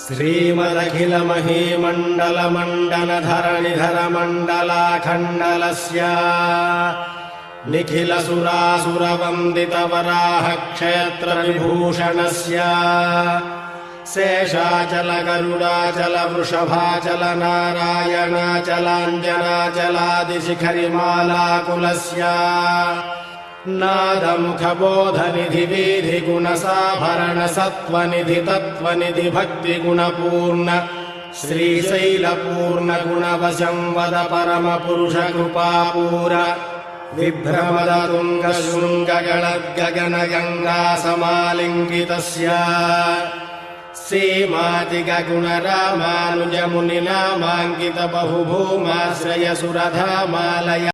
श्रीमदखिलमहीमण्डलमण्डनधरणिधरमण्डलाखण्डलस्य निखिलसुरासुरवन्दितवराहक्षेत्रविभूषणस्य शेषाचल गरुडाचल वृषभाचल नारायणाचलाञ्जनाचलादिशिखरिमालाकुलस्य नादमुखबोधनिधिवीधिगुणसाभरण सत्त्वनिधि तत्त्वनिधि भक्तिगुणपूर्ण श्रीशैलपूर्णगुणवशं वद परमपुरुषकृपापूर विभ्रमदतुङ्गशृङ्गगणद्गगनगङ्गासमालिङ्गितस्य सीमातिगगुणरामानुजमुनिनामाङ्कित बहुभूमाश्रयसुरधामालय